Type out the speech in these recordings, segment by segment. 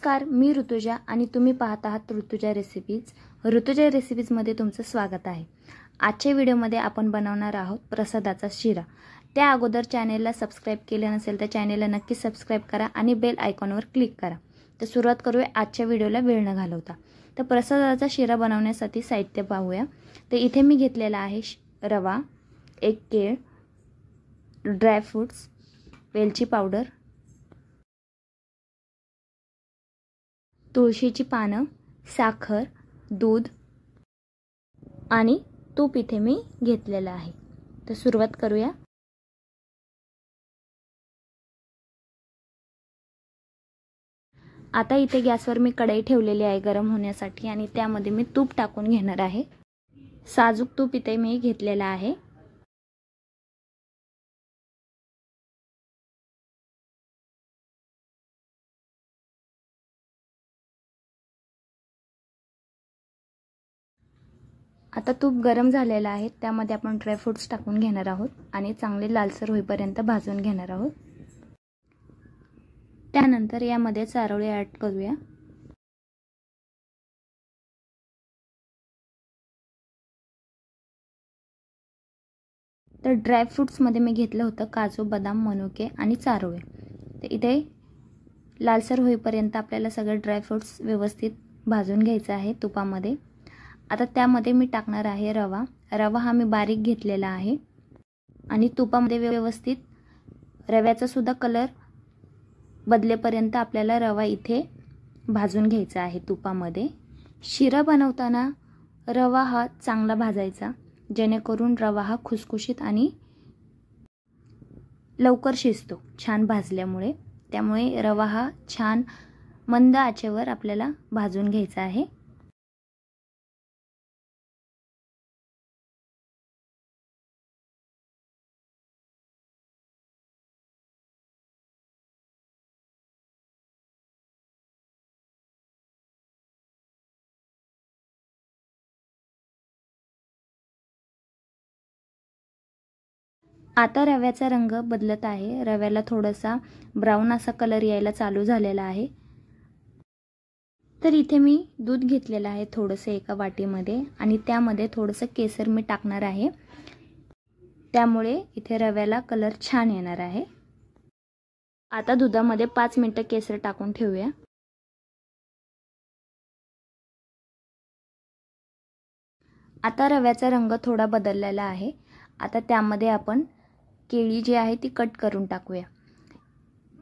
नमस्कार, मी ऋतुजा आणि तुम्ही पाहत आहात ऋतुजा रेसिपीज. ऋतुजा रेसिपीजमध्ये तुमचं स्वागत आहे. आजच्या व्हिडिओमध्ये आपण बनवणार आहोत प्रसादाचा शिरा. त्या अगोदर चॅनेलला सबस्क्राइब केले नसेल तर चॅनेलला नक्की सबस्क्राइब करा आणि बेल आयकॉनवर क्लिक करा. तर सुरुवात करूया आजच्या व्हिडिओला वेळ न घालवता. तर प्रसादाचा शिरा बनवण्यासाठी साहित्य पाहूया. तर इथे मी घेतलेला आहे रवा, एक केळ, ड्रायफ्रूट्स, वेलची पावडर, तुळशीची पानं, साखर, दूध आणि तूप इथे मी घेतलेलं आहे. तर सुरुवात करूया. आता इथे गॅसवर मी कढई ठेवलेली आहे गरम होण्यासाठी आणि त्यामध्ये मी तूप टाकून घेणार आहे. साजूक तूप इथे मी घेतलेलं आहे. आता तूप गरम झालेलं आहे. त्यामध्ये आपण ड्रायफ्रूट्स टाकून घेणार आहोत आणि चांगले लालसर होईपर्यंत भाजून घेणार आहोत. त्यानंतर यामध्ये चारोळे ॲड करूया. तर ड्रायफ्रूट्समध्ये मी घेतलं होतं काजू, बदाम, मनुके आणि चारोळे. तर इथे लालसर होईपर्यंत आपल्याला सगळे ड्रायफ्रूट्स व्यवस्थित भाजून घ्यायचं आहे तुपामध्ये. आता त्यामध्ये मी टाकणार आहे रवा. रवा हा मी बारीक घेतलेला आहे आणि तुपामध्ये व्यवस्थित रव्याचा सुद्धा कलर बदलेपर्यंत आपल्याला रवा इथे भाजून घ्यायचा आहे तुपामध्ये. शिरा बनवताना रवा हा चांगला भाजायचा, जेणेकरून रवा हा खुसखुशीत आणि लवकर शिजतो छान भाजल्यामुळे. त्यामुळे रवा हा छान मंद आचेवर आपल्याला भाजून घ्यायचा आहे. आता रव्याचा रंग बदलत आहे. रव्याला थोडासा ब्राऊन असा कलर यायला चालू झालेला आहे. तर इथे मी दूध घेतलेलं आहे थोडंसं एका वाटीमध्ये आणि त्यामध्ये थोडंसं केसर मी टाकणार आहे. त्यामुळे इथे रव्याला कलर छान येणार आहे. आता दुधामध्ये 5 मिनिटं केसर टाकून ठेवूया. आता रव्याचा रंग थोडा बदललेला आहे. आता त्यामध्ये आपण केळी जी आहे ती कट करून टाकूया.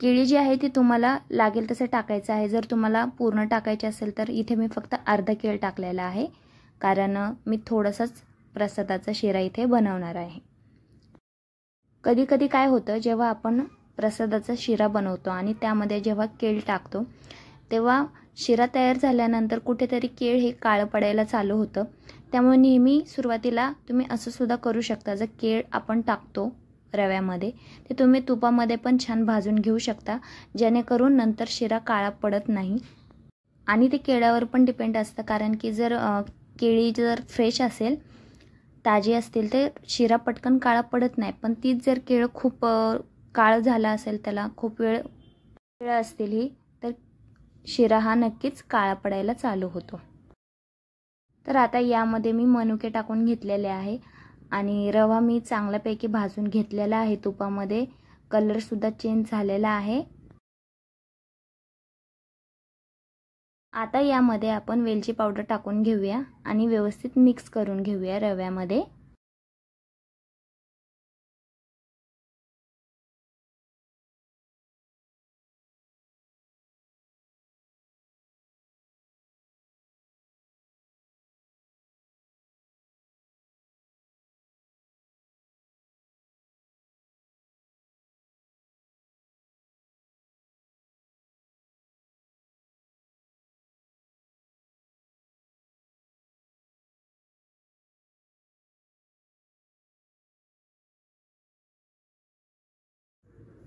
केळी जी आहे ती तुम्हाला लागेल तसं टाकायचं आहे. जर तुम्हाला पूर्ण टाकायचे असेल तर इथे मी फक्त अर्धा केळ टाकलेला आहे, कारण मी थोडंसंच प्रसादाचा शिरा इथे बनवणार आहे. कधी कधी काय होतं, जेव्हा आपण प्रसादाचा शिरा बनवतो आणि त्यामध्ये जेव्हा केळ टाकतो तेव्हा शिरा तयार झाल्यानंतर कुठेतरी केळ हे काळं पडायला चालू होतं. त्यामुळे नेहमी सुरुवातीला तुम्ही असं सुद्धा करू शकता. जर केळ आपण टाकतो रव्यामध्ये ते तुम्ही तुपामध्ये पण छान भाजून घेऊ शकता, जेणेकरून नंतर शिरा काळा पडत नाही. आणि ते केळावर पण डिपेंड असतं, कारण की जर केळी जर फ्रेश असेल, ताजी असतील तर शिरा पटकन काळा पडत नाही. पण तीच जर केळ खूप काळं झाला असेल, त्याला खूप वेळ असतील ही, तर शिरा हा नक्कीच काळा पडायला चालू होतो. तर आता यामध्ये मी मनुके टाकून घेतलेले आहे आणि रवा मी चांगल्यापैकी भाजून घेतलेला आहे तुपामध्ये. कलर सुद्धा चेंज झालेला आहे. आता यामध्ये आपण वेलची पावडर टाकून घेऊया आणि व्यवस्थित मिक्स करून घेऊया रव्यामध्ये.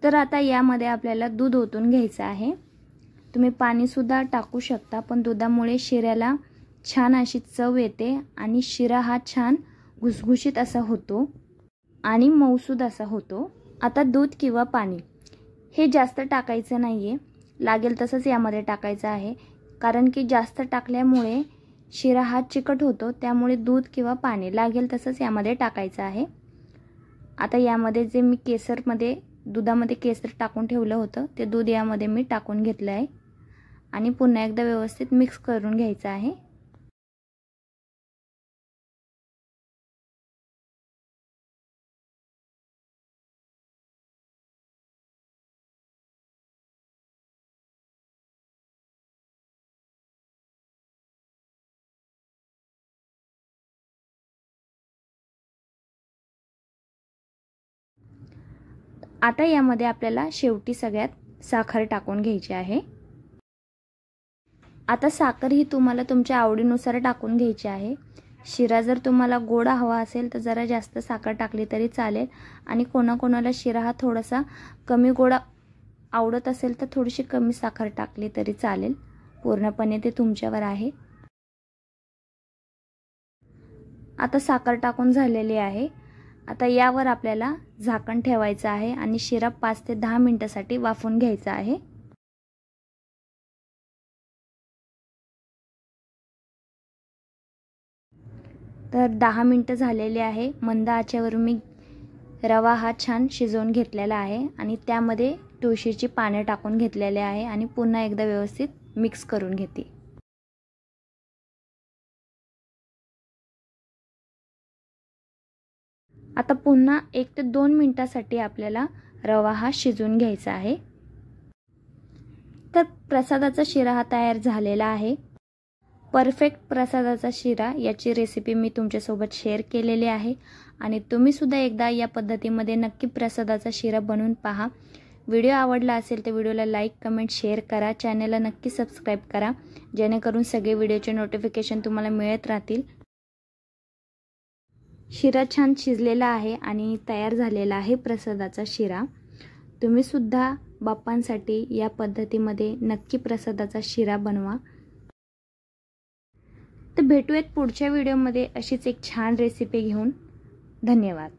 तर आता यामध्ये आपल्याला दूध ओतून घ्यायचं आहे. तुम्ही पाणीसुद्धा टाकू शकता, पण दुधामुळे शिऱ्याला छान अशी चव येते आणि शिरा हा छान घुसघुशीत असा होतो आणि मऊसूद असा होतो. आता दूध किंवा पाणी हे जास्त टाकायचं नाहीये, लागेल तसंच यामध्ये टाकायचं आहे, कारण की जास्त टाकल्यामुळे शिरा हा चिकट होतो, त्यामुळे दूध किंवा पाणी लागेल तसंच यामध्ये टाकायचं आहे। आता यामध्ये जे मी दुधामध्ये केसर टाकून ठेवलं होतं ते दूध यामध्ये मी टाकून घेतलं आहे आणि पुन्हा एकदा व्यवस्थित मिक्स करून घ्यायचं आहे। आता यामध्ये आपल्याला शेवटी सगळ्यात साखर टाकून घ्यायची आहे। आता साखर ही तुम्हाला तुमच्या आवडीनुसार टाकून घ्यायची आहे। शिरा जर तुम्हाला गोड हवा असेल तर जरा जास्त साखर टाकली तरी चालेल आणि कोणाकोणाला शिरा हा थोडासा कमी गोड आवडत असेल तर थोडीशी कमी साखर टाकली तरी चालेल, पूर्णपणे ते तुमच्यावर आहे। आता साखर टाकून झालेली आहे। आता यावर आपल्याला झाकण ठेवायचं आहे आणि शिरा 5 ते 10 मिनिटांसाठी वाफवून घ्यायचा आहे। तर 10 मिनिटं झालेले आहे। मंद आचेवर मी रवा हा छान शिजवून घेतलेला आहे आणि त्यामध्ये तुळशीची पाने टाकून घेतलेले आहे आणि पुन्हा एकदा व्यवस्थित मिक्स करून घेते। आता पुन्हा 1 ते 2 मिनिटांसाठी आपल्याला रवा हा शिजवून घ्यायचा आहे। तर प्रसादाचा शिरा हा तयार झालेला आहे। परफेक्ट प्रसादाचा शिरा याची रेसिपी मी तुमच्यासोबत शेअर केलेली आहे आणि तुम्ही सुद्धा एकदा या पद्धतीमध्ये नक्की प्रसादाचा शिरा बनवून पहा। व्हिडिओ आवडला असेल तर व्हिडिओला लाईक, कमेंट, शेअर करा। चॅनलला नक्की सबस्क्राईब करा, जेणेकरून सगळे व्हिडिओचे नोटिफिकेशन तुम्हाला मिळत राहतील। शिरा छान शिजलेला आहे आणि तयार झालेला आहे प्रसादाचा शिरा। तुम्ही सुद्धा बाप्पांसाठी या पद्धतीमध्ये नक्की प्रसादाचा शिरा बनवा। तर भेटूयात पुढच्या व्हिडिओमध्ये अशीच एक छान रेसिपी घेऊन। धन्यवाद।